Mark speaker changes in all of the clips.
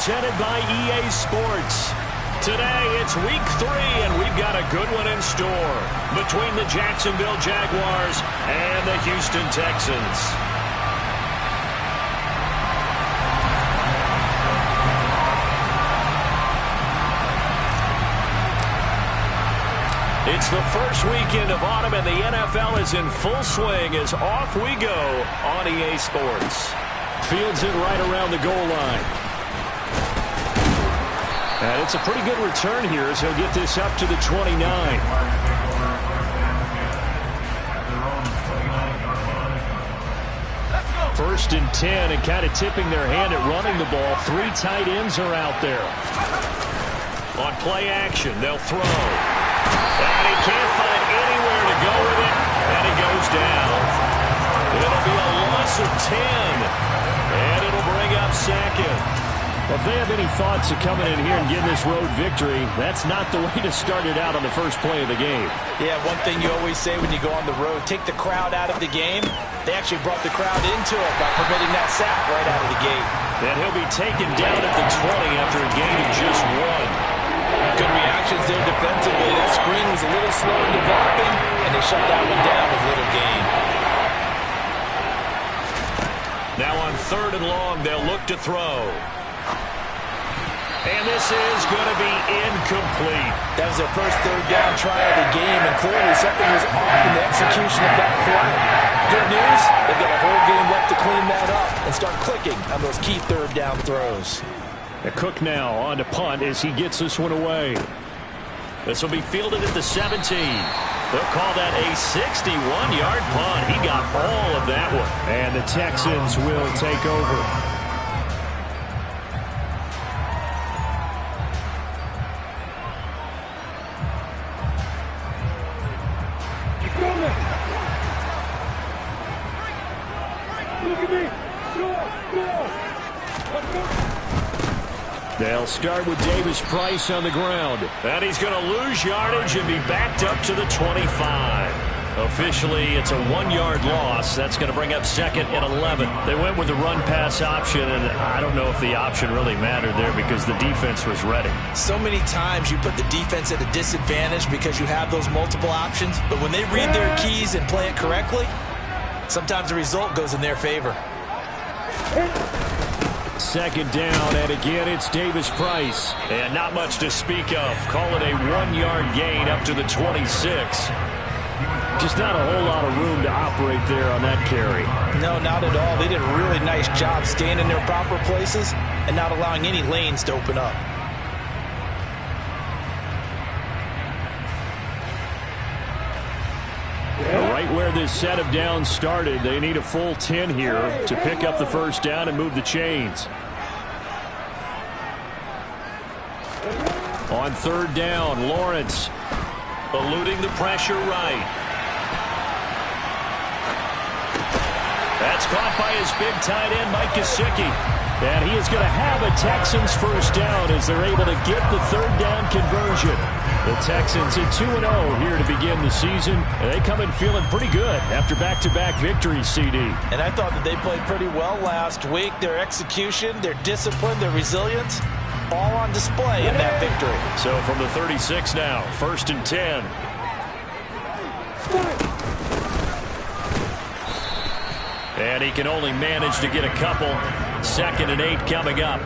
Speaker 1: Presented by EA Sports. Today, it's week 3, and we've got a good one in store between the Jacksonville Jaguars and the Houston Texans. It's the first weekend of autumn, and the NFL is in full swing as off we go on EA Sports. Fields it right around the goal line. And it's a pretty good return here as he'll get this up to the 29. First and 10, and kind of tipping their hand at running the ball. 3 tight ends are out there. On play action, they'll throw. And he can't find anywhere to go with it, and he goes down. It'll be a loss of 10, and it'll bring up second. Well, if they have any thoughts of coming in here and getting this road victory, that's not the way to start it out on the first play of the game.
Speaker 2: Yeah, one thing you always say when you go on the road, take the crowd out of the game. They actually brought the crowd into it by permitting that sack right out of the gate.
Speaker 1: And he'll be taken down at the 20 after a gain of just 1.
Speaker 2: Good reactions there defensively. That screen was a little slow in developing, and they shut that one down with little gain.
Speaker 1: Now on 3rd and long, they'll look to throw. And this is going to be incomplete.
Speaker 2: That was their first 3rd down try of the game, and clearly something was off in the execution of that play. Good news, they've got a whole game left to clean that up and start clicking on those key 3rd down throws.
Speaker 1: Cook now on to punt as he gets this one away. This will be fielded at the 17. They'll call that a 61-yard punt. He got all of that one. And the Texans will take over. They'll start with Davis Price on the ground. And he's going to lose yardage and be backed up to the 25. Officially, it's a 1-yard loss. That's going to bring up 2nd and 11. They went with the run-pass option, and I don't know if the option really mattered there because the defense was ready.
Speaker 2: So many times you put the defense at a disadvantage because you have those multiple options, but when they read their keys and play it correctly, sometimes the result goes in their favor.
Speaker 1: 2nd down, and again it's Davis Price. And not much to speak of. Call it a 1-yard gain up to the 26. Just not a whole lot of room to operate there on that carry.
Speaker 2: No, not at all. They did a really nice job staying in their proper places and not allowing any lanes to open up.
Speaker 1: Right where this set of downs started, they need a full 10 here to pick up the 1st down and move the chains. On 3rd down, Lawrence eluding the pressure right. That's caught by his big tight end, Mike Gesicki. And he is going to have a Texans 1st down as they're able to get the 3rd down conversion. The Texans at 2-0 here to begin the season. And they come in feeling pretty good after back-to-back victories, CD.
Speaker 2: And I thought that they played pretty well last week. Their execution, their discipline, their resilience, all on display in that victory.
Speaker 1: So from the 36 now, 1st and 10. And he can only manage to get a couple. 2nd and 8 coming up.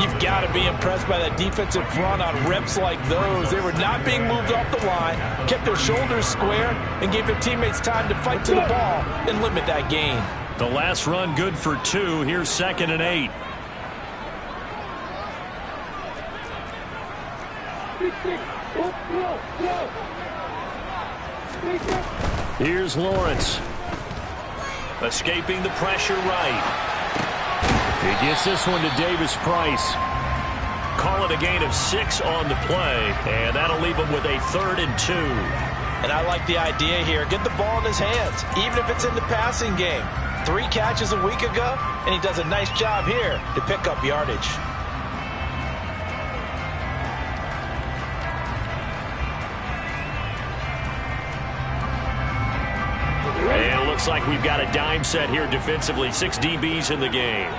Speaker 2: You've got to be impressed by that defensive front on reps like those. They were not being moved off the line, kept their shoulders square, and gave their teammates time to fight to the ball and limit that gain.
Speaker 1: The last run good for 2. Here's 2nd and 8. Here's Lawrence. Escaping the pressure right. He gets this one to Davis Price. Call it a gain of 6 on the play, and that'll leave him with a 3rd and 2.
Speaker 2: And I like the idea here. Get the ball in his hands, even if it's in the passing game. 3 catches a week ago, and he does a nice job here to pick up yardage.
Speaker 1: And it looks like we've got a dime set here defensively. 6 DBs in the game.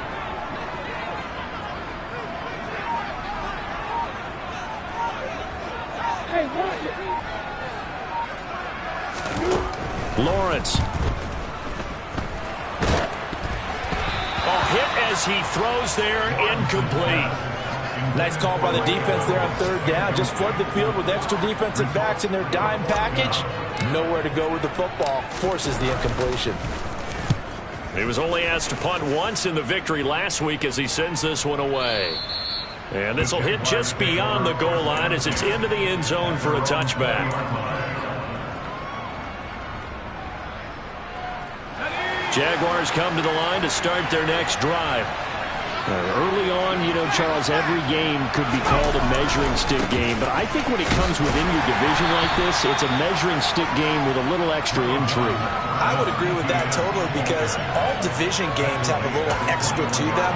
Speaker 1: Lawrence. Hit as he throws there, incomplete.
Speaker 2: Nice call by the defense there on third down. Just flood the field with extra defensive backs in their dime package. Nowhere to go with the football. Forces the incompletion.
Speaker 1: He was only asked to punt once in the victory last week as he sends this one away. And this will hit just beyond the goal line as it's into the end zone for a touchback. Jaguars come to the line to start their next drive. Early on, you know, Charles, every game could be called a measuring stick game. But I think when it comes within your division like this, it's a measuring stick game with a little extra intrigue.
Speaker 2: I would agree with that totally because all division games have a little extra to them.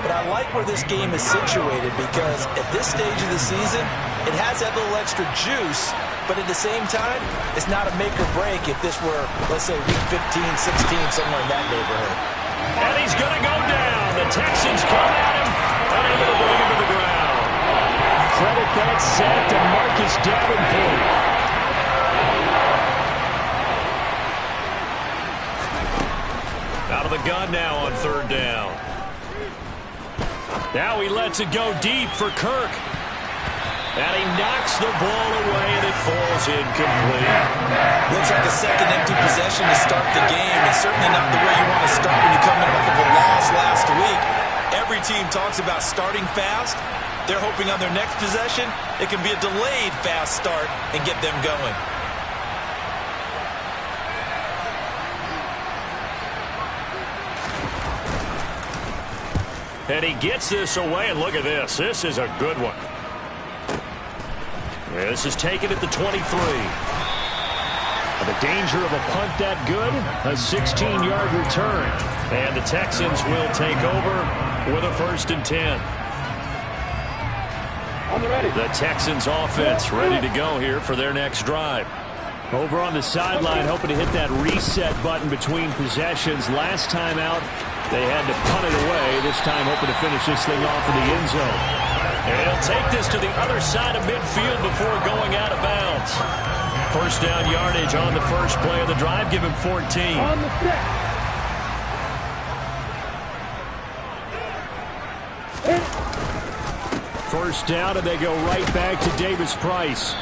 Speaker 2: But I like where this game is situated because at this stage of the season, it has that little extra juice. But at the same time, it's not a make or break if this were, let's say, week 15, 16, somewhere in that neighborhood.
Speaker 1: And he's going to go down. The Texans come at him, unable to bring him to the ground. Credit that sack to Marcus Davenport. Out of the gun now on third down. Now he lets it go deep for Kirk. And he knocks the ball away, and it falls incomplete.
Speaker 2: Looks like a second empty possession to start the game, and certainly not the way you want to start when you come in off of a loss last week. Every team talks about starting fast. They're hoping on their next possession, it can be a delayed fast start and get them going.
Speaker 1: And he gets this away, and look at this. This is a good one. This is taken at the 23. The danger of a punt that good, a 16-yard return. And the Texans will take over with a 1st and 10. The Texans offense ready to go here for their next drive. Over on the sideline, hoping to hit that reset button between possessions. Last time out, they had to punt it away. This time hoping to finish this thing off in the end zone. And he'll take this to the other side of midfield before going out of bounds. First down yardage on the first play of the drive. Give him 14. On the stick. First down, and they go right back to Davis Price.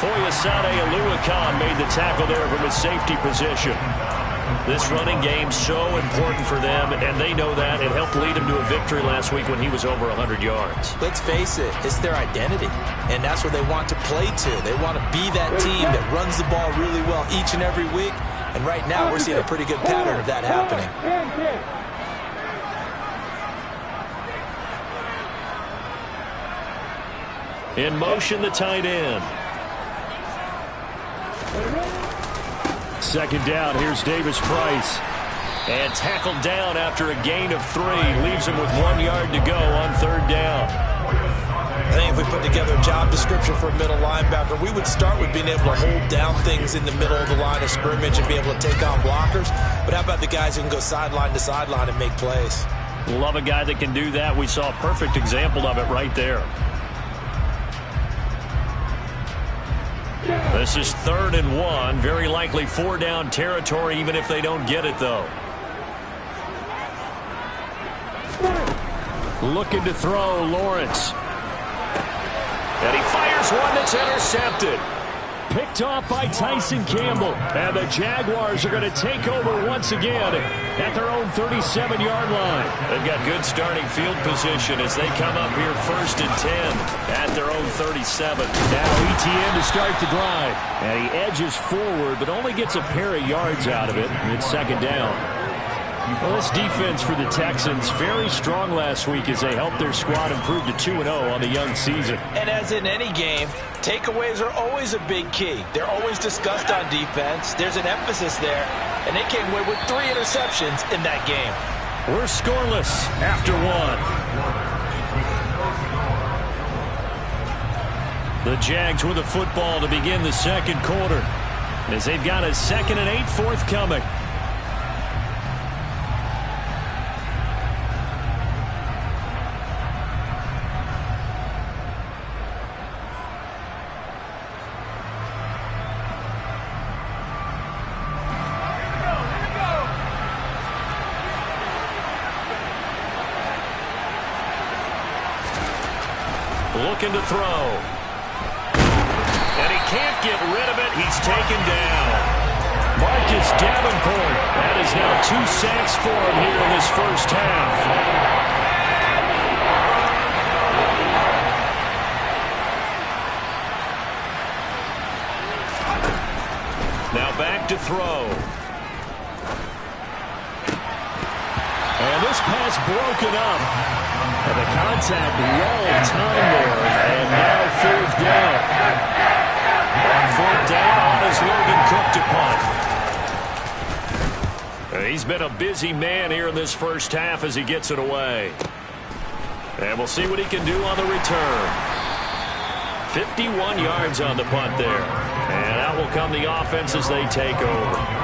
Speaker 1: Foyesade Oluokun made the tackle there from his safety position. This running game so important for them, and they know that. It helped lead them to a victory last week when he was over 100 yards.
Speaker 2: Let's face it, it's their identity, and that's what they want to play to. They want to be that team that runs the ball really well each and every week, and right now we're seeing a pretty good pattern of that happening.
Speaker 1: In motion, the tight end. Second down, here's Davis Price. And tackled down after a gain of 3. Leaves him with 1 yard to go on third down.
Speaker 2: I think if we put together a job description for a middle linebacker, we would start with being able to hold down things in the middle of the line of scrimmage and be able to take on blockers. But how about the guys who can go sideline to sideline and make plays?
Speaker 1: Love a guy that can do that. We saw a perfect example of it right there. This is 3rd and 1. Very likely 4-down territory, even if they don't get it, though. Looking to throw, Lawrence. And he fires one that's intercepted. Picked off by Tyson Campbell. And the Jaguars are going to take over once again at their own 37-yard line. They've got good starting field position as they come up here 1st and 10 at their own 37. Now ETN to start the drive. And he edges forward, but only gets a pair of yards out of it. And it's 2nd down. Well, this defense for the Texans, very strong last week as they helped their squad improve to 2-0 on the young season.
Speaker 2: And as in any game, takeaways are always a big key. They're always discussed on defense. There's an emphasis there, and they came away with 3 interceptions in that game.
Speaker 1: We're scoreless after 1. The Jags with the football to begin the second quarter as they've got a 2nd and 8 forthcoming. Looking to throw. And he can't get rid of it. He's taken down. Marcus Davenport. That is now 2 sacks for him here in this first half. Now back to throw. And this pass broken up. And the contact well timed there. And now 4th down. On 4th down is Logan Cook to punt. He's been a busy man here in this first half as he gets it away. And we'll see what he can do on the return. 51 yards on the punt there. And out will come the offense as they take over.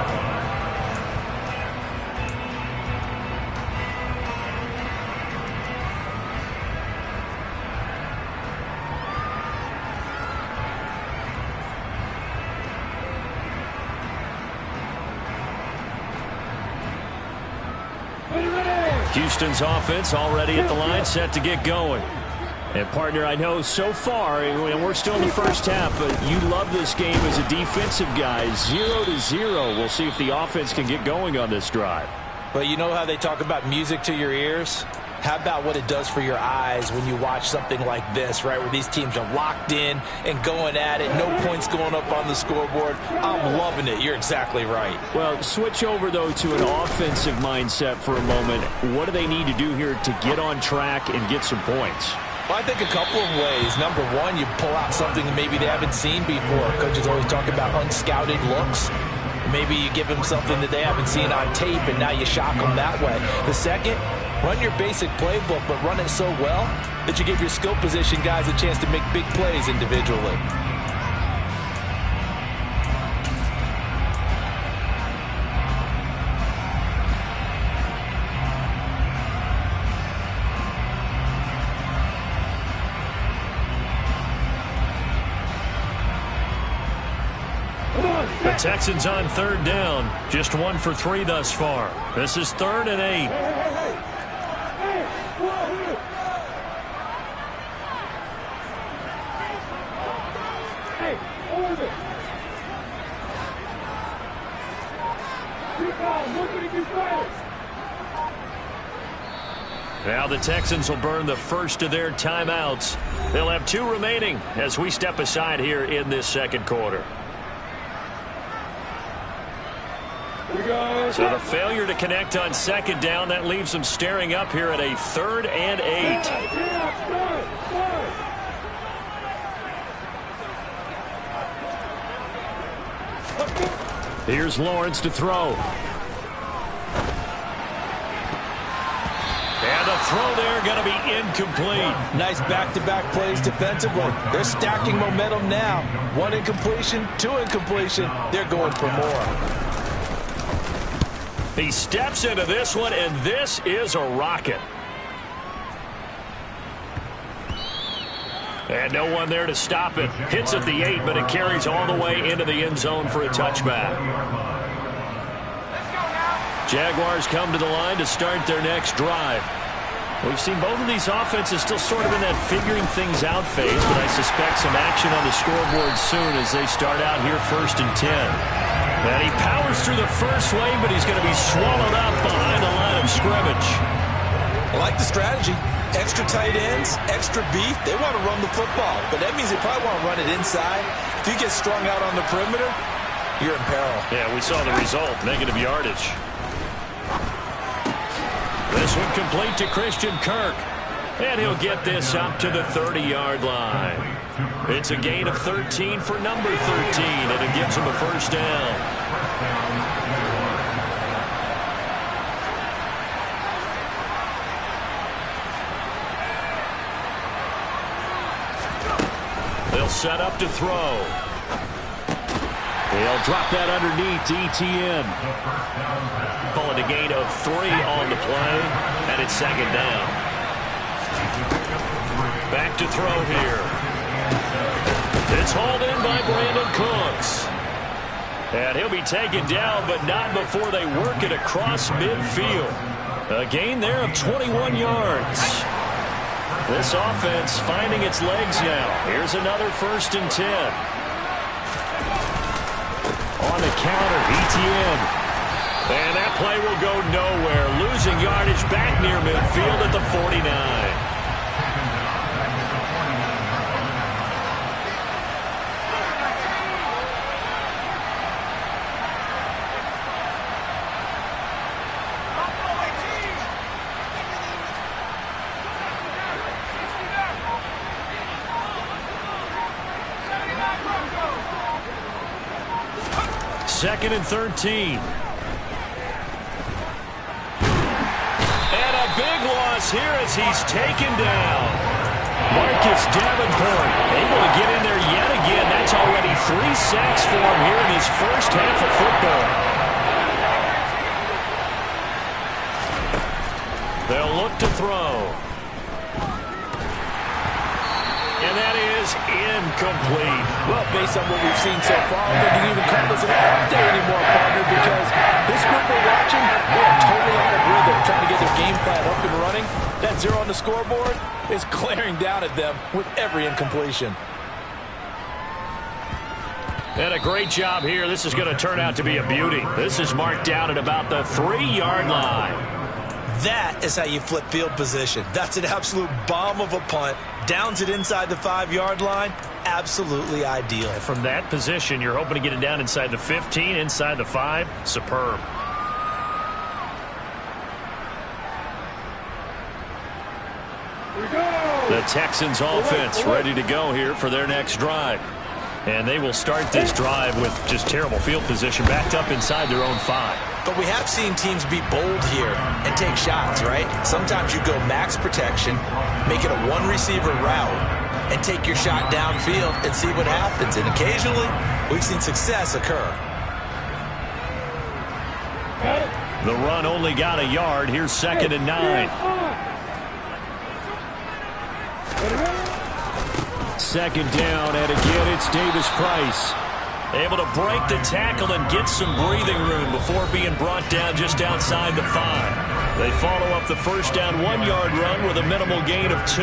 Speaker 1: Houston's offense already at the line, set to get going. And, partner, I know so far, and we're still in the first half, but you love this game as a defensive guy. 0-0. We'll see if the offense can get going on this drive.
Speaker 2: But you know how they talk about music to your ears? How about what it does for your eyes when you watch something like this, right, where these teams are locked in and going at it, no points going up on the scoreboard? I'm loving it. You're exactly right.
Speaker 1: Well, switch over, though, to an offensive mindset for a moment. What do they need to do here to get on track and get some points?
Speaker 2: Well, I think a couple of ways. Number one, you pull out something that maybe they haven't seen before. Coaches always talk about unscouted looks. Maybe you give them something that they haven't seen on tape, and now you shock them that way. The second, run your basic playbook, but run it so well that you give your skill position guys a chance to make big plays individually.
Speaker 1: The Texans on 3rd down. Just 1 for 3 thus far. This is 3rd and 8. Now the Texans will burn the first of their timeouts. They'll have 2 remaining as we step aside here in this second quarter. So the failure to connect on 2nd down, that leaves them staring up here at a 3rd and 8. Here's Lawrence to throw. And the throw there going to be incomplete.
Speaker 2: Nice back-to-back plays defensively. They're stacking momentum now. 1 incompletion, 2 incompletion. They're going for more.
Speaker 1: He steps into this one, and this is a rocket. And no one there to stop it. Hits at the 8, but it carries all the way into the end zone for a touchback. Jaguars come to the line to start their next drive. We've seen both of these offenses still sort of in that figuring things out phase, but I suspect some action on the scoreboard soon as they start out here 1st and 10. And he powers through the first wave, but he's going to be swallowed up behind the line of scrimmage.
Speaker 2: I like the strategy. Extra tight ends, extra beef. They want to run the football, but that means they probably want to run it inside. If you get strung out on the perimeter, you're in peril.
Speaker 1: Yeah, we saw the result, negative yardage. This one complete to Christian Kirk. And he'll get this up to the 30-yard line. It's a gain of 13 for number 13, and it gives him a first down. They'll set up to throw. They'll drop that underneath to ETN. Call it a gain of 3 on the play, and it's 2nd down. Back to throw here. It's hauled in by Brandon Cooks. And he'll be taken down, but not before they work it across midfield. A gain there of 21 yards. This offense finding its legs now. Here's another 1st and 10. On the counter, ETN. And that play will go nowhere. Losing yardage back near midfield at the 49. Second and 13. And a big loss here as he's taken down. Marcus Davenport able to get in there yet again. That's already 3 sacks for him here in his first half of football. They'll look to throw. And that is incomplete.
Speaker 2: Well, based on what we've seen so far, I don't think you can even call this an off day anymore, partner, because this group we're watching, they are totally out of rhythm, trying to get their game plan up and running. That 0 on the scoreboard is glaring down at them with every incompletion.
Speaker 1: And a great job here. This is going to turn out to be a beauty. This is marked down at about the 3-yard line.
Speaker 3: That is how you flip field position. That's an absolute bomb of a punt. Downs it inside the 5-yard line. Absolutely ideal.
Speaker 1: And from that position, you're hoping to get it down inside the 15, inside the 5. Superb. The Texans offense ready to go here for their next drive. And they will start this drive with just terrible field position backed up inside their own 5.
Speaker 3: But we have seen teams be bold here and take shots, right? Sometimes you go max protection, make it a 1-receiver route, and take your shot downfield and see what happens. And occasionally, we've seen success occur.
Speaker 1: The run only got a yard. Here's 2nd and 9. 2nd down, and again it's Davis Price. Able to break the tackle and get some breathing room before being brought down just outside the 5. They follow up the first down 1-yard run with a minimal gain of 2.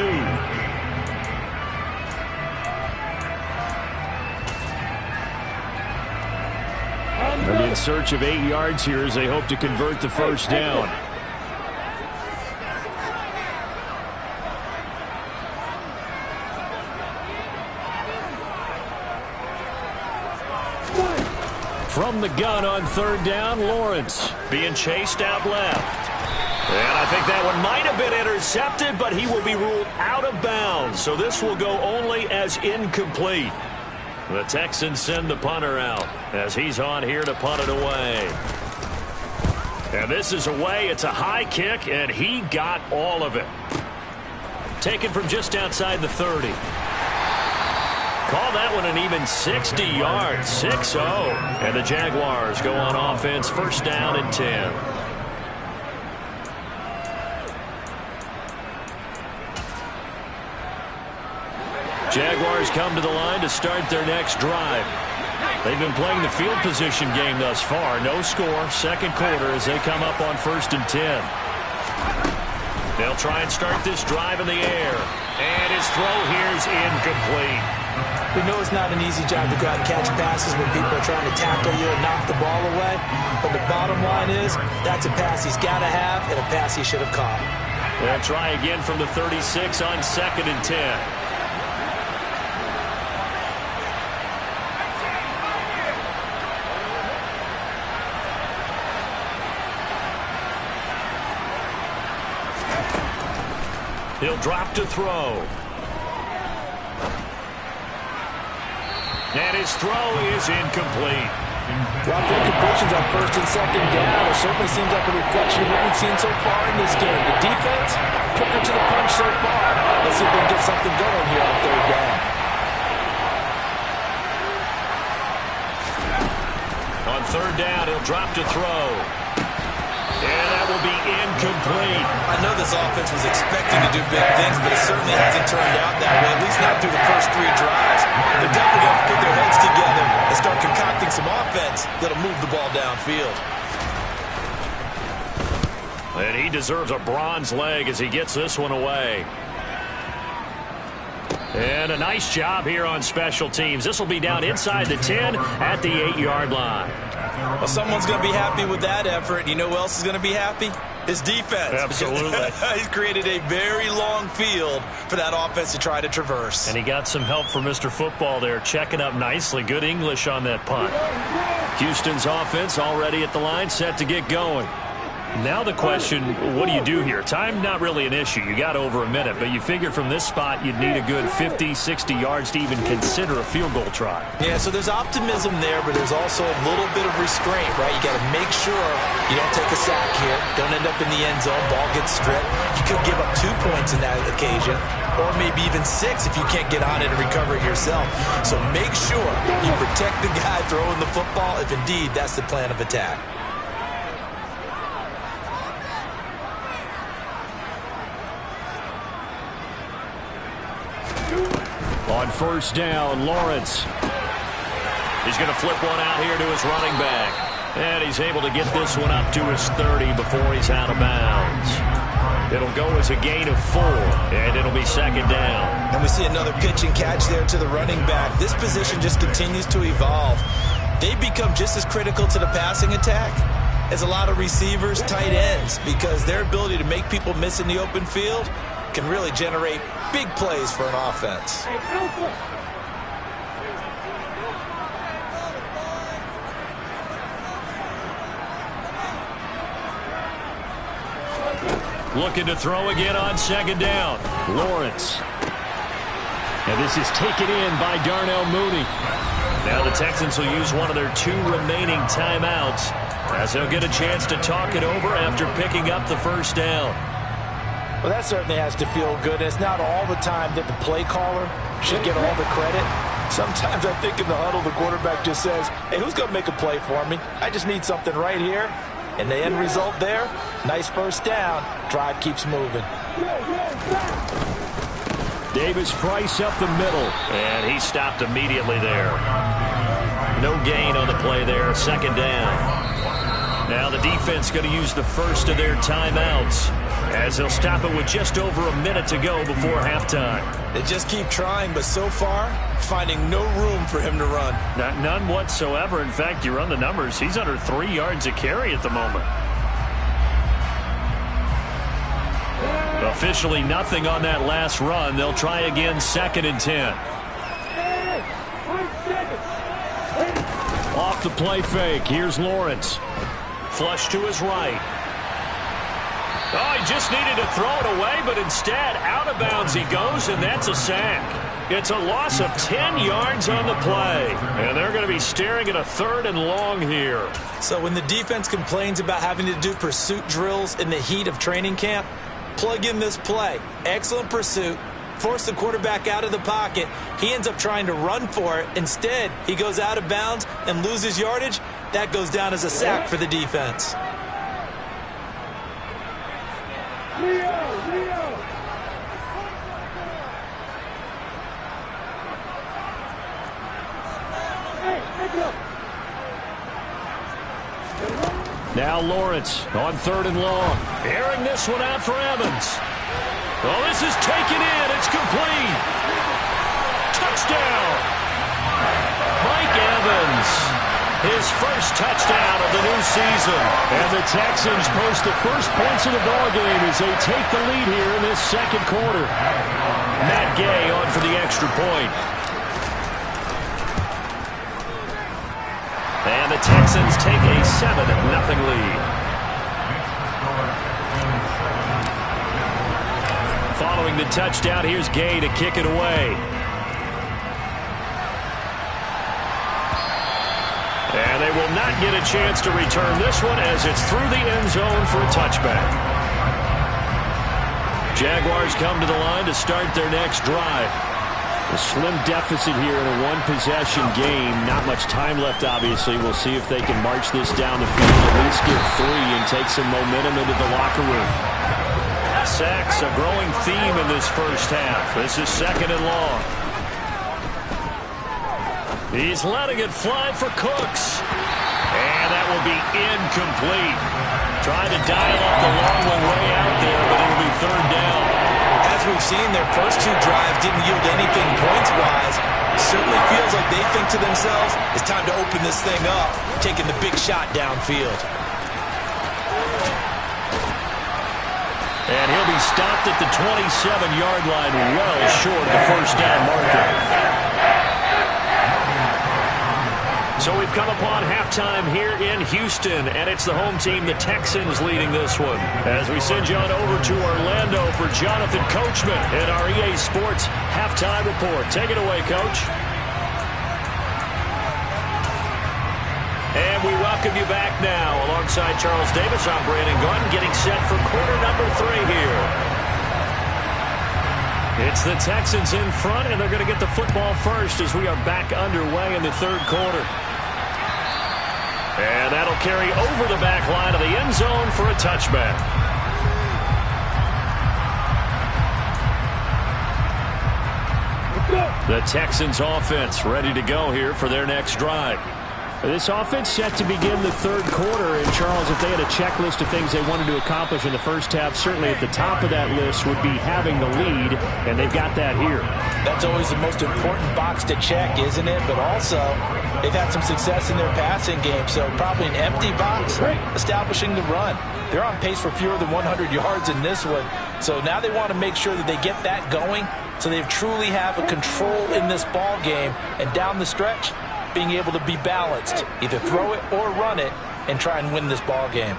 Speaker 1: And in search of 8 yards here as they hope to convert the first down. From the gun on 3rd down, Lawrence being chased out left. And I think that one might have been intercepted, but he will be ruled out of bounds. So this will go only as incomplete. The Texans send the punter out as he's on here to punt it away. And this is away. It's a high kick, and he got all of it. Taken from just outside the 30. Call that one an even 60 yards, 6-0. And the Jaguars go on offense, 1st down and 10. Jaguars come to the line to start their next drive. They've been playing the field position game thus far. No score, 2nd quarter as they come up on 1st and 10. They'll try and start this drive in the air. And his throw here is incomplete.
Speaker 3: We know it's not an easy job to go out and catch passes when people are trying to tackle you and knock the ball away. But the bottom line is, that's a pass he's got to have and a pass he should have caught.
Speaker 1: They'll try again from the 36 on 2nd and 10. He'll drop to throw. And his throw is incomplete.
Speaker 2: Dropped incompletions on 1st and 2nd down. It certainly seems like a reflection of what we've seen so far in this game. The defense, quicker to the punch so far. Let's see if they can get something going here on 3rd down.
Speaker 1: On 3rd down, he'll drop to throw. And that will be incomplete.
Speaker 3: I know this offense was expecting to do big things, but it certainly hasn't turned out that way, at least not through the first 3 drives. They're definitely going to put their heads together and start concocting some offense that'll move the ball downfield.
Speaker 1: And he deserves a bronze leg as he gets this one away. And a nice job here on special teams. This will be down inside the 10 at the 8-yard line.
Speaker 3: Well, someone's going to be happy with that effort. You know who else is going to be happy? His defense.
Speaker 1: Absolutely.
Speaker 3: He's created a very long field for that offense to try to traverse.
Speaker 1: And he got some help from Mr. Football there, checking up nicely. Good English on that punt. Houston's offense already at the line, set to get going. Now the question, what do you do here? Time not really an issue. You got over a minute, but you figure from this spot you'd need a good 50, 60 yards to even consider a field goal try.
Speaker 3: Yeah, so there's optimism there, but there's also a little bit of restraint, right? You got to make sure you don't take a sack here. Don't end up in the end zone. Ball gets stripped. You could give up 2 points in that occasion, or maybe even 6 if you can't get on it and recover it yourself. So make sure you protect the guy throwing the football if indeed that's the plan of attack.
Speaker 1: On first down, Lawrence. He's going to flip one out here to his running back. And he's able to get this one up to his 30 before he's out of bounds. It'll go as a gain of 4, and it'll be second down.
Speaker 3: And we see another pitch and catch there to the running back. This position just continues to evolve. They become just as critical to the passing attack as a lot of receivers, tight ends, because their ability to make people miss in the open field can really generate big plays for an offense.
Speaker 1: Looking to throw again on second down. Lawrence. And this is taken in by Darnell Mooney. Now the Texans will use one of their 2 remaining timeouts as they'll get a chance to talk it over after picking up the first down.
Speaker 2: Well, that certainly has to feel good. It's not all the time that the play caller should get all the credit. Sometimes I think in the huddle, the quarterback just says, hey, who's going to make a play for me? I just need something right here. And the end result there, nice first down. Drive keeps moving.
Speaker 1: Davis-Price up the middle. And he stopped immediately there. No gain on the play there. Second down. Now the defense going to use the first of their timeouts as they'll stop it with just over a minute to go before halftime.
Speaker 3: They just keep trying, but so far, finding no room for him to run.
Speaker 1: None whatsoever. In fact, you run the numbers, he's under 3 yards a carry at the moment. Officially nothing on that last run. They'll try again, 2nd and 10. Off the play fake. Here's Lawrence. Flush to his right. Oh, he just needed to throw it away, but instead, out of bounds he goes, and that's a sack. It's a loss of 10 yards on the play, and they're going to be staring at a 3rd and long here.
Speaker 3: So when the defense complains about having to do pursuit drills in the heat of training camp, plug in this play. Excellent pursuit. Force the quarterback out of the pocket. He ends up trying to run for it. Instead, he goes out of bounds and loses yardage. That goes down as a sack for the defense.
Speaker 1: Now Lawrence on 3rd and long. Airing this one out for Evans. Oh, this is taken in. It's complete. Touchdown. Mike Evans. His first touchdown of the new season. And the Texans post the first points of the ballgame as they take the lead here in this second quarter. Matt Gay on for the extra point. And the Texans take a 7-0 lead. Following the touchdown, here's Gay to kick it away. And they will not get a chance to return this one as it's through the end zone for a touchback. Jaguars come to the line to start their next drive. A slim deficit here in a one-possession game. Not much time left, obviously. We'll see if they can march this down the field, at least get 3 and take some momentum into the locker room. Sacks, a growing theme in this first half. This is 2nd and long. He's letting it fly for Cooks. And that will be incomplete. Trying to dial up the long one way out there, but it'll be 3rd down.
Speaker 3: As as we've seen, their first two drives didn't yield anything points-wise. Certainly feels like they think to themselves, it's time to open this thing up, taking the big shot downfield.
Speaker 1: And he'll be stopped at the 27-yard line, well short of the first down marker. So we've come upon halftime here in Houston, and it's the home team, the Texans, leading this one. As we send you on over to Orlando for Jonathan Coachman in our EA Sports Halftime Report. Take it away, Coach. And we welcome you back now. Alongside Charles Davis, I'm Brandon Gaudin, getting set for quarter number 3 here. It's the Texans in front, and they're going to get the football first as we are back underway in the third quarter. And that'll carry over the back line of the end zone for a touchback. The Texans offense ready to go here for their next drive. This offense set to begin the third quarter. And, Charles, if they had a checklist of things they wanted to accomplish in the first half, certainly at the top of that list would be having the lead, and they've got that here. That's always the most important box to check, isn't it? But also, they've had some success in their passing game, so probably an empty box, establishing the run. They're on pace for fewer than 100 yards in this one, so now they want to make sure that they get that going so they truly have a control in this ball game, and down the stretch, being able to be balanced, either throw it or run it, and try and win this ball game.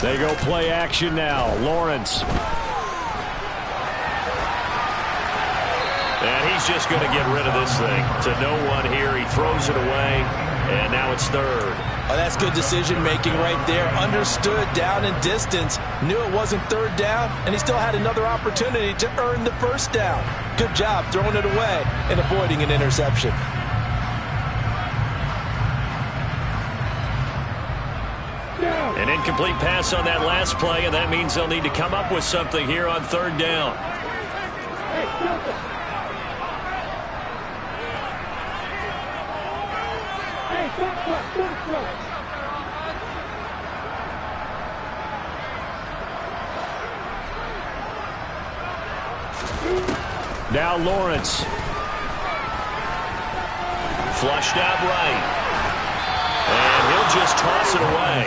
Speaker 1: They go play action now. Lawrence. And he's just going to get rid of this thing to no one here. He throws it away, and now it's third.
Speaker 2: Oh, that's good decision-making right there. Understood down and distance. Knew it wasn't third down, and he still had another opportunity to earn the first down. Good job throwing it away and avoiding an interception.
Speaker 1: An incomplete pass on that last play, and that means they'll need to come up with something here on third down. Now Lawrence. Flushed out right. And he'll just toss it away.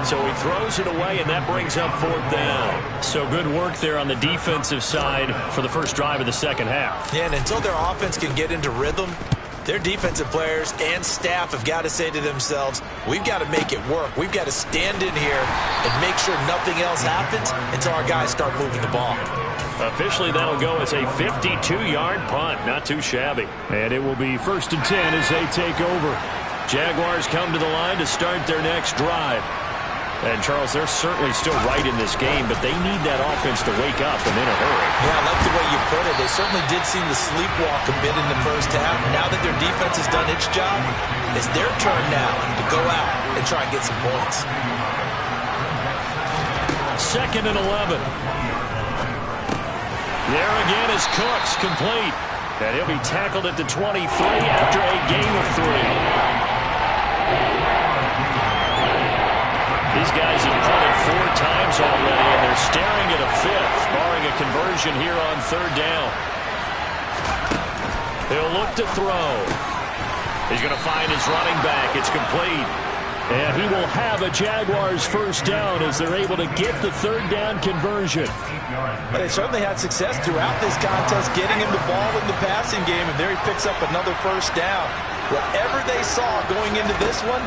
Speaker 1: So he throws it away, and that brings up fourth down. So good work there on the defensive side for the first drive of the second half.
Speaker 3: Yeah, and until their offense can get into rhythm, their defensive players and staff have got to say to themselves, we've got to make it work. We've got to stand in here and make sure nothing else happens until our guys start moving the ball.
Speaker 1: Officially, that'll go as a 52-yard punt. Not too shabby. And it will be 1st and 10 as they take over. Jaguars come to the line to start their next drive. And, Charles, they're certainly still right in this game, but they need that offense to wake up and in a hurry.
Speaker 3: Yeah, I like the way you put it. They certainly did seem to sleepwalk a bit in the first half. Now that their defense has done its job, it's their turn now to go out and try and get some points.
Speaker 1: 2nd and 11. There again is Cooks, complete. And he'll be tackled at the 23 after a gain of 3. These guys have punted 4 times already, and they're staring at a 5th, barring a conversion here on third down. He'll look to throw. He's going to find his running back. It's complete. And he will have a Jaguars first down as they're able to get the third down conversion.
Speaker 2: But they certainly had success throughout this contest, getting him the ball in the passing game, and there he picks up another first down. Whatever they saw going into this one,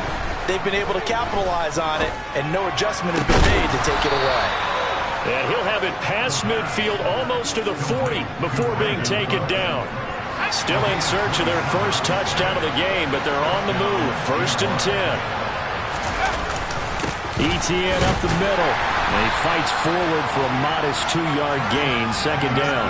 Speaker 2: they've been able to capitalize on it, and no adjustment has been made to take it away.
Speaker 1: And he'll have it past midfield almost to the 40 before being taken down. Still in search of their first touchdown of the game, but they're on the move. 1st and 10. Etienne up the middle. And he fights forward for a modest 2-yard gain. 2nd down.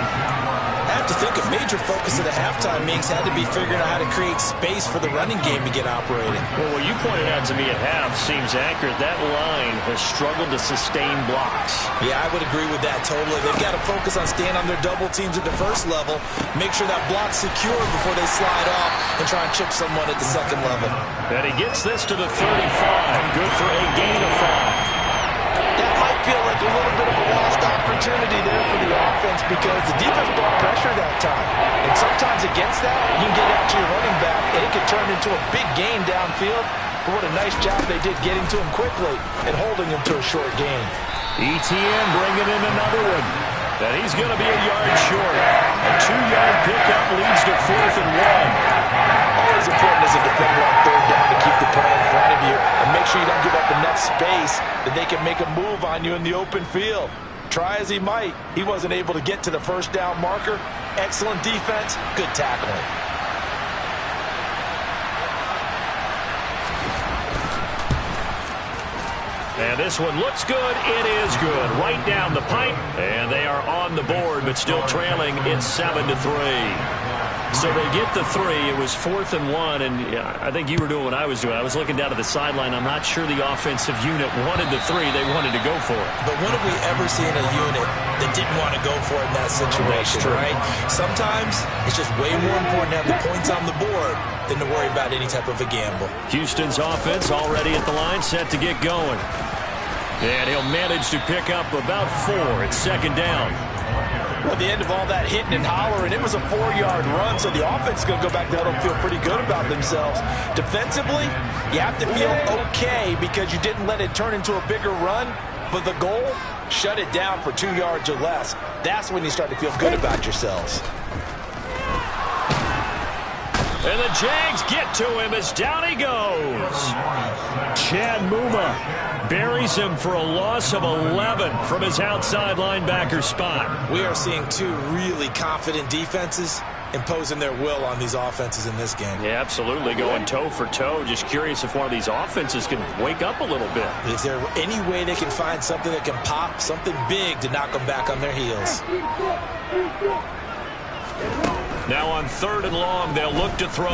Speaker 3: I have to think a major focus of the halftime meetings had to be figuring out how to create space for the running game to get operating.
Speaker 1: Well, what you pointed out to me at half seems accurate. That line has struggled to sustain blocks.
Speaker 3: Yeah, I would agree with that totally. They've got to focus on staying on their double teams at the first level, make sure that block's secure before they slide off and try and chip someone at the second level.
Speaker 1: And he gets this to the 35. Good for a gain of 5.
Speaker 2: That might feel like a little bit of a lost opportunity offense because the defense brought pressure that time. And sometimes against that, you can get out to your running back, and it can turn into a big gain downfield. But what a nice job they did getting to him quickly and holding him to a short gain.
Speaker 1: ETN bringing in another one. And he's going to be a yard short. A 2-yard pickup leads to 4th and 1.
Speaker 2: Always important as a defender on 3rd down to keep the play in front of you and make sure you don't give up enough space that they can make a move on you in the open field. Try as he might, he wasn't able to get to the 1st down marker. Excellent defense, good tackling.
Speaker 1: And this one looks good. It is good. Right down the pipe. And they are on the board, but still trailing. It's 7-3. So they get the 3. It was 4th and 1. And I think you were doing what I was doing. I was looking down at the sideline. I'm not sure the offensive unit wanted the 3. They wanted to go for it.
Speaker 3: But when have we ever seen a unit that didn't want to go for it in that situation, right? Sometimes it's just way more important to have the points on the board than to worry about any type of a gamble.
Speaker 1: Houston's offense already at the line, set to get going. And he'll manage to pick up about 4. It's 2nd down.
Speaker 2: Well, at the end of all that hitting and hollering, it was a 4-yard run, so the offense is going to go back to huddle and feel pretty good about themselves. Defensively, you have to feel okay because you didn't let it turn into a bigger run, but the goal, shut it down for 2 yards or less. That's when you start to feel good about yourselves.
Speaker 1: And the Jags get to him as down he goes. Chad Muma buries him for a loss of 11 from his outside linebacker spot.
Speaker 3: We are seeing 2 really confident defenses imposing their will on these offenses in this game.
Speaker 1: Yeah, absolutely, going toe for toe. Just curious if one of these offenses can wake up a little bit.
Speaker 3: Is there any way they can find something that can pop, something big to knock them back on their heels?
Speaker 1: Now on 3rd and long, they'll look to throw.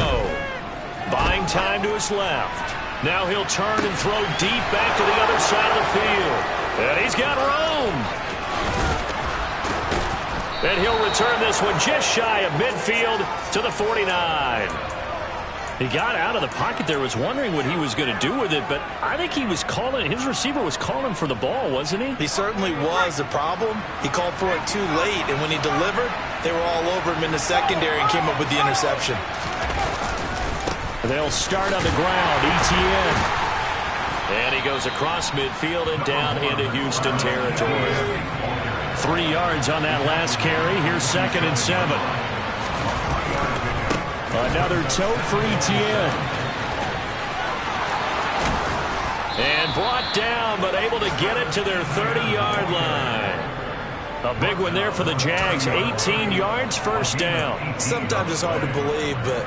Speaker 1: Buying time to his left. Now he'll turn and throw deep back to the other side of the field. And he's got room. And he'll return this one just shy of midfield to the 49. He got out of the pocket there, was wondering what he was going to do with it, but I think he was calling, his receiver was calling for the ball, wasn't he?
Speaker 2: He certainly was. The problem, he called for it too late, and when he delivered, they were all over him in the secondary and came up with the interception.
Speaker 1: They'll start on the ground, ETN. And he goes across midfield and down into Houston territory. 3 yards on that last carry. Here's 2nd and 7. Another tote for ETN. And brought down, but able to get it to their 30-yard line. A big one there for the Jags. 18 yards, 1st down.
Speaker 3: Sometimes it's hard to believe, but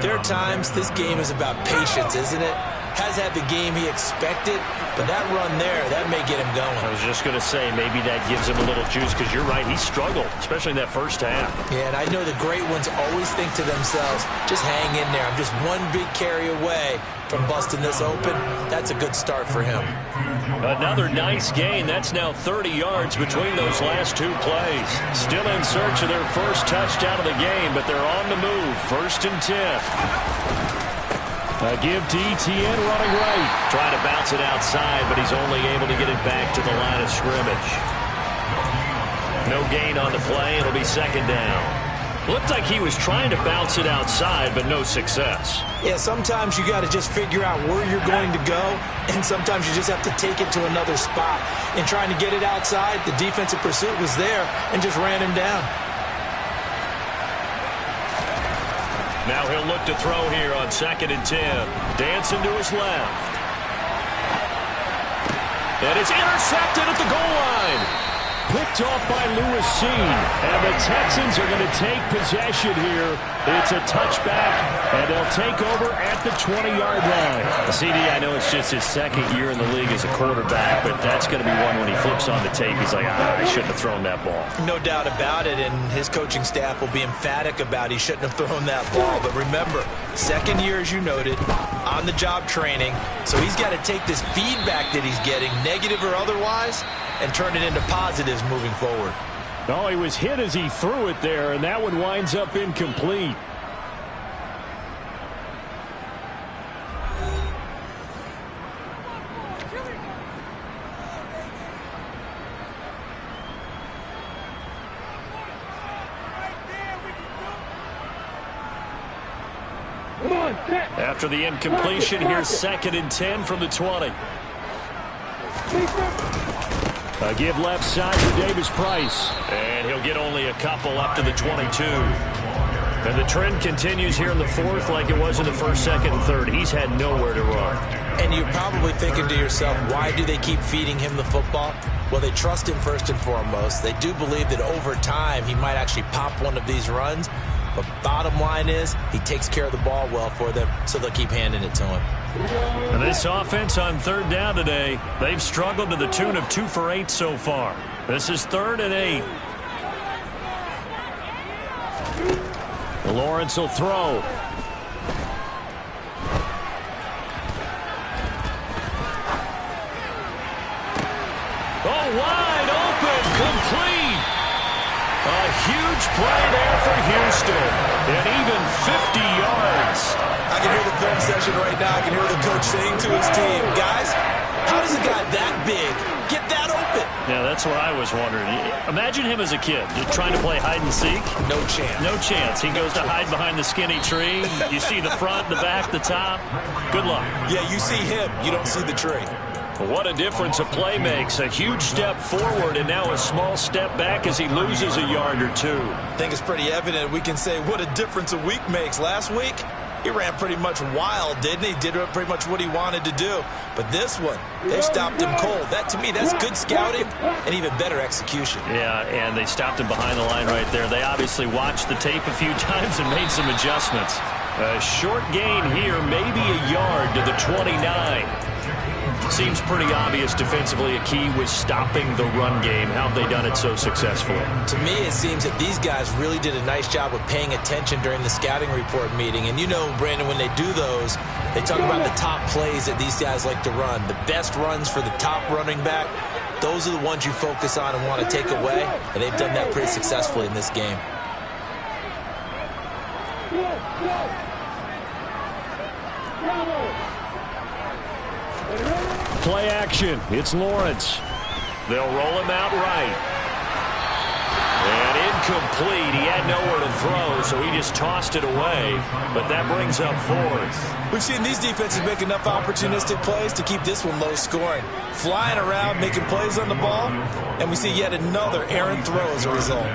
Speaker 3: there are times this game is about patience, isn't it? Has had the game he expected, but that run there, that may get him going.
Speaker 1: I was just going to say, maybe that gives him a little juice, because you're right, he struggled, especially in that 1st half.
Speaker 3: Yeah, and I know the great ones always think to themselves, just hang in there. I'm just one big carry away from busting this open. That's a good start for him.
Speaker 1: Another nice gain. That's now 30 yards between those last 2 plays. Still in search of their 1st touchdown of the game, but they're on the move. 1st and 10. A give to ETN running right. Trying to bounce it outside, but he's only able to get it back to the line of scrimmage. No gain on the play. It'll be 2nd down. Looked like he was trying to bounce it outside, but no success.
Speaker 3: Yeah, sometimes you got to just figure out where you're going to go, and sometimes you just have to take it to another spot. In trying to get it outside, the defensive pursuit was there and just ran him down.
Speaker 1: Now he'll look to throw here on 2nd and 10. Dancing to his left. And it's intercepted at the goal line. Picked off by Lewis Cine. And the Texans are going to take possession here. It's a touchback, and they'll take over at the 20-yard line. CD, I know it's just his 2nd year in the league as a quarterback, but that's going to be one when he flips on the tape. He's like, I shouldn't have thrown that ball.
Speaker 3: No doubt about it, and his coaching staff will be emphatic about he shouldn't have thrown that ball. But remember, 2nd year, as you noted, on-the-job training. So he's got to take this feedback that he's getting, negative or otherwise, and turn it into positives moving forward.
Speaker 1: No, he was hit as he threw it there, and that one winds up incomplete. After the incompletion, here's 2nd and 10 from the 20. A give left side for Davis Price. And he'll get only a couple up to the 22. And the trend continues here in the 4th like it was in the 1st, 2nd, and 3rd. He's had nowhere to run.
Speaker 3: And you're probably thinking to yourself, why do they keep feeding him the football? Well, they trust him first and foremost. They do believe that over time he might actually pop one of these runs. But bottom line is he takes care of the ball well for them, so they'll keep handing it to him.
Speaker 1: And this offense on 3rd down today, they've struggled to the tune of 2 for 8 so far. This is 3rd and 8. Lawrence will throw. Oh, wide open, complete. A huge play there for Houston. And even 50 yards.
Speaker 3: I can hear the film session right now. I can hear the coach saying to his team, guys, how does a guy that big get that open?
Speaker 1: Yeah, that's what I was wondering. Imagine him as a kid trying to play hide and seek.
Speaker 3: No chance.
Speaker 1: No chance. He goes to hide behind the skinny tree. You see the front, the back, the top. Good luck.
Speaker 3: Yeah, you see him. You don't see the tree.
Speaker 1: What a difference a play makes. A huge step forward and now a small step back as he loses a yard or two.
Speaker 3: I think it's pretty evident. We can say what a difference a week makes. Last week, he ran pretty much wild, didn't he? Did pretty much what he wanted to do. But this one, they stopped him cold. That, to me, that's good scouting and even better execution.
Speaker 1: Yeah, and they stopped him behind the line right there. They obviously watched the tape a few times and made some adjustments. A short gain here, maybe a yard to the 29. Seems pretty obvious defensively a key was stopping the run game. How have they done it so successfully?
Speaker 3: To me, it seems that these guys really did a nice job of paying attention during the scouting report meeting. And you know, Brandon, when they do those, they talk about the top plays that these guys like to run. The best runs for the top running back, those are the ones you focus on and want to take away. And they've done that pretty successfully in this game.
Speaker 1: Play action. It's Lawrence. They'll roll him out right. And incomplete. He had nowhere to throw, so he just tossed it away. But that brings up 4th.
Speaker 3: We've seen these defenses make enough opportunistic plays to keep this one low scoring. Flying around, making plays on the ball, and we see yet another errant throw as a result.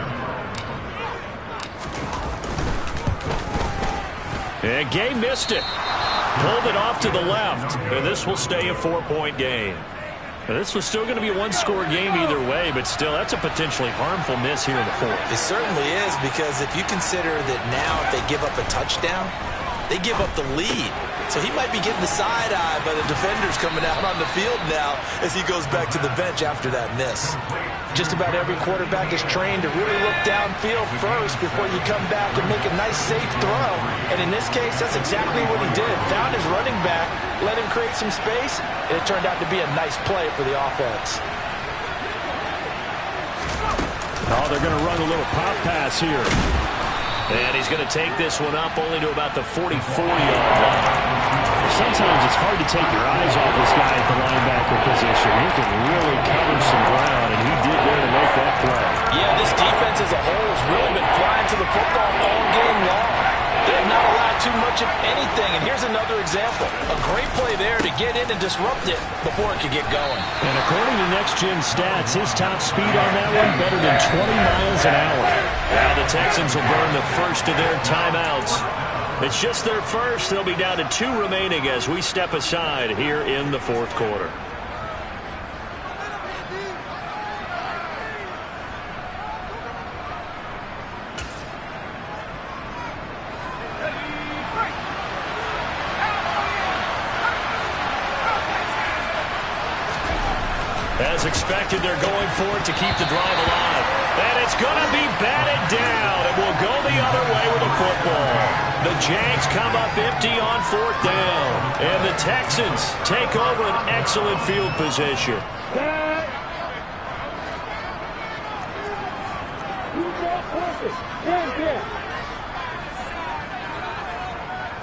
Speaker 1: And Gay missed it. Pulled it off to the left, and this will stay a 4-point game. Now, this was still going to be a one-score game either way, but still, that's a potentially harmful miss here in the 4th.
Speaker 3: It certainly is, because if you consider that now if they give up a touchdown, they give up the lead. So he might be getting the side eye by the defenders coming out on the field now as he goes back to the bench after that miss. Just about every quarterback is trained to really look downfield first before you come back and make a nice, safe throw. And in this case, that's exactly what he did. Found his running back, let him create some space, and it turned out to be a nice play for the offense.
Speaker 1: Oh, they're going to run a little pop pass here. And he's going to take this one up only to about the 44-yard line. Sometimes it's hard to take your eyes off this guy at the linebacker position. He can really cover some ground, and he did there to make that play.
Speaker 2: Yeah, this defense as a whole has really been flying to the football all game long. They have not allowed too much of anything, and here's another example. A great play there to get in and disrupt it before it could get going.
Speaker 1: And according to Next Gen Stats, his top speed on that one better than 20 miles an hour. Now the Texans will burn the first of their timeouts. It's just their first. They'll be down to 2 remaining as we step aside here in the 4th quarter. As expected, they're going for it to keep the drive alive. And it's going to be batted down. It will go the other way with the football. The Jags come up empty on 4th down. And the Texans take over an excellent field position.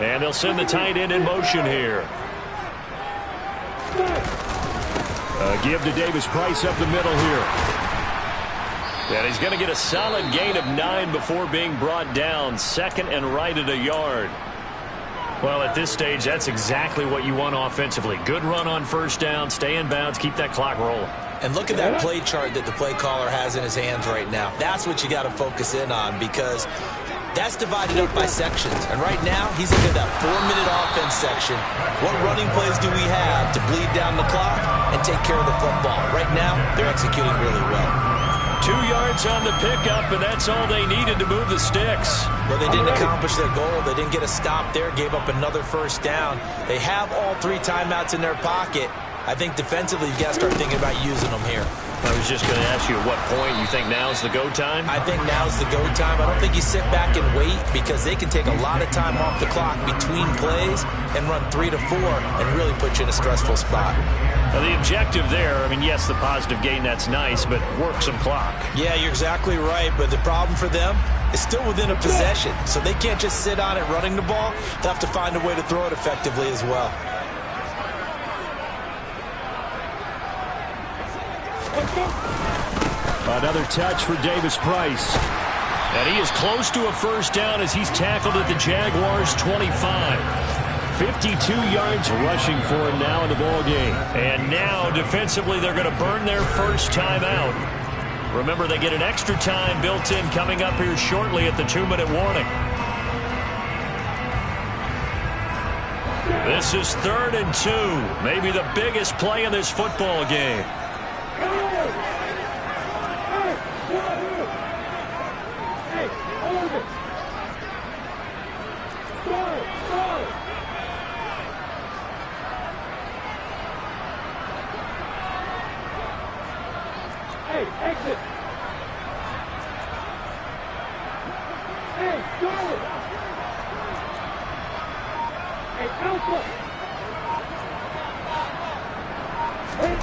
Speaker 1: And they'll send the tight end in motion here. Give to Davis Price up the middle here. And he's going to get a solid gain of 9 before being brought down. 2nd and right at a yard. Well, at this stage, that's exactly what you want offensively. Good run on first down, stay in bounds, keep that clock rolling.
Speaker 3: And look at that play chart that the play caller has in his hands right now. That's what you got to focus in on, because that's divided up by sections. And right now, he's into that 4-minute offense section. What running plays do we have to bleed down the clock and take care of the football? Right now, they're executing really well.
Speaker 1: 2 yards on the pickup, and that's all they needed to move the sticks.
Speaker 3: Well, they didn't accomplish their goal. They didn't get a stop there, gave up another first down. They have all 3 timeouts in their pocket. I think defensively, you've got to start thinking about using them here.
Speaker 1: I was just going to ask you at what point you think now's the go time?
Speaker 3: I think now's the go time. I don't think you sit back and wait, because they can take a lot of time off the clock between plays and run 3 to 4 and really put you in a stressful spot.
Speaker 1: Well, the objective there, I mean, yes, the positive gain, that's nice, but work some clock.
Speaker 3: Yeah, you're exactly right, but the problem for them is still within a possession, so they can't just sit on it running the ball. They'll have to find a way to throw it effectively as well.
Speaker 1: Another touch for Davis Price. And he is close to a first down as he's tackled at the Jaguars' 25. 52 yards rushing for him now in the ball game. And now, defensively, they're going to burn their first time out. Remember, they get an extra time built in coming up here shortly at the 2-minute warning. This is 3rd and 2. Maybe the biggest play in this football game.
Speaker 4: Exit. Hey, go! Hey, Alpha! Hey.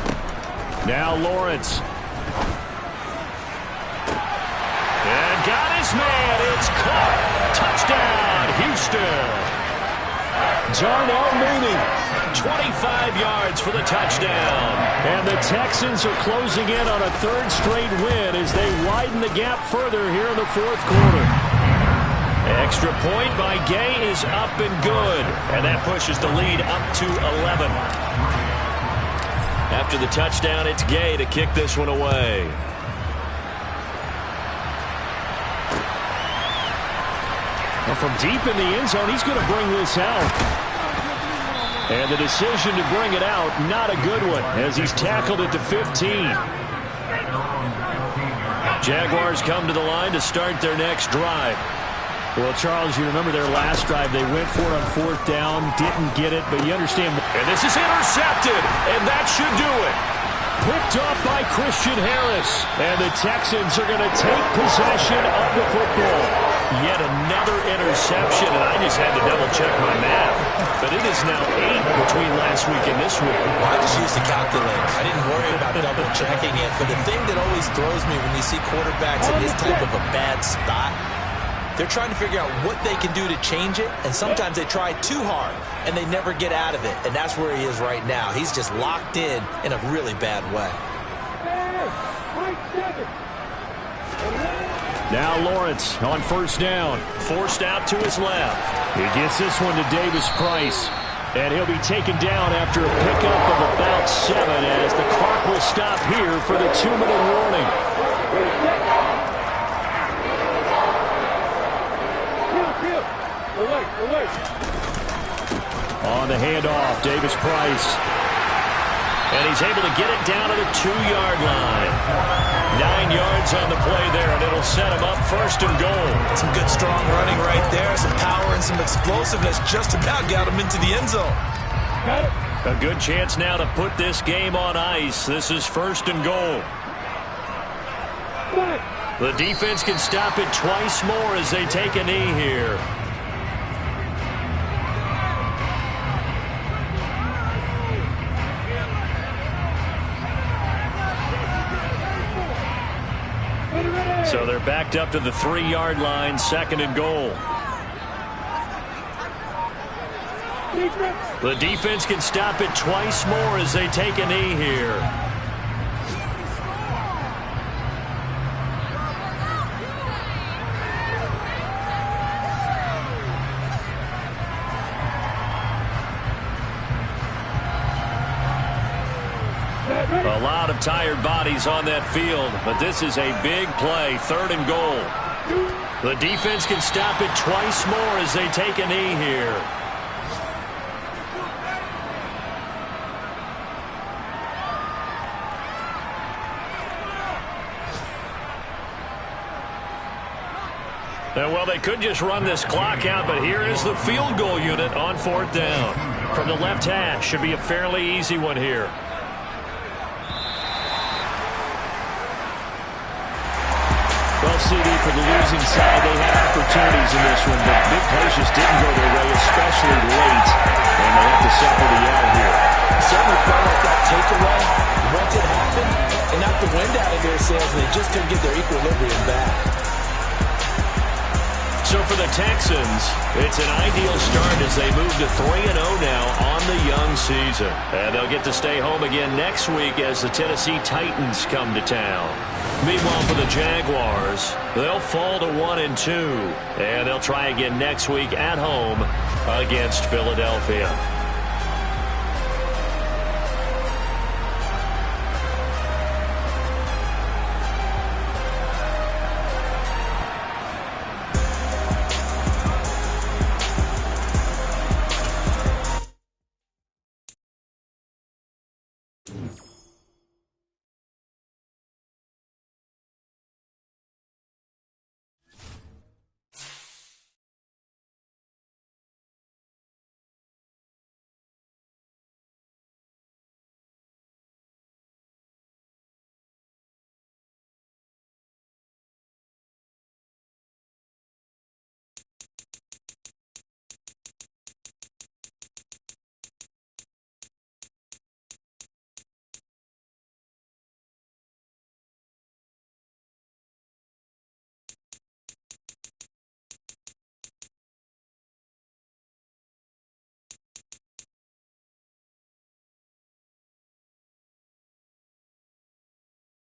Speaker 1: Now Lawrence. And got his man. It's caught. Touchdown, Houston. Darnell Mooney. 25 yards for the touchdown. And the Texans are closing in on a 3rd straight win as they widen the gap further here in the 4th quarter. Extra point by Gay is up and good. And that pushes the lead up to 11. After the touchdown, it's Gay to kick this one away. Well, from deep in the end zone, he's going to bring this out. And the decision to bring it out, not a good one, as he's tackled at the 15. Jaguars come to the line to start their next drive. Well, Charles, you remember their last drive. They went for it on 4th down, didn't get it, but you understand. And this is intercepted, and that should do it. Picked off by Christian Harris. And the Texans are going to take possession of the football. Yet another interception, and I just had to double-check my math. But it is now 8 between last week and this week.
Speaker 3: Well, I just used the calculator. I didn't worry about double-checking it. But the thing that always throws me when you see quarterbacks in this type of a bad spot, they're trying to figure out what they can do to change it, and sometimes they try too hard, and they never get out of it. And that's where he is right now. He's just locked in a really bad way.
Speaker 1: Now Lawrence on 1st down. Forced out to his left. He gets this one to Davis Price. And he'll be taken down after a pickup of about 7 as the clock will stop here for the 2-minute warning. On the handoff, Davis Price. And he's able to get it down to the 2-yard line. 9 yards on the play there, and it'll set him up 1st and goal.
Speaker 3: Some good, strong running right there. Some power and some explosiveness just about got him into the end zone.
Speaker 1: A good chance now to put this game on ice. This is 1st and goal. The defense can stop it twice more as they take a knee here. So they're backed up to the 3-yard line, 2nd and goal. The defense can stop it twice more as they take a knee here. tired bodies on that field, but this is a big play, 3rd and goal. The defense can stop it twice more as they take a knee here. And, well, they could just run this clock out, but here is the field goal unit on 4th down. From the left hash, should be a fairly easy one here. Well, CD, for the losing side, they had opportunities in this one, but big plays just didn't go their way, especially late, and they have to suffer the L here.
Speaker 2: Certainly felt like that takeaway once it happened and knocked the wind out of their sails, and they just couldn't get their equilibrium back.
Speaker 1: So for the Texans, it's an ideal start as they move to 3-0 now on the young season. And they'll get to stay home again next week as the Tennessee Titans come to town. Meanwhile, for the Jaguars, they'll fall to 1-2. And they'll try again next week at home against Philadelphia.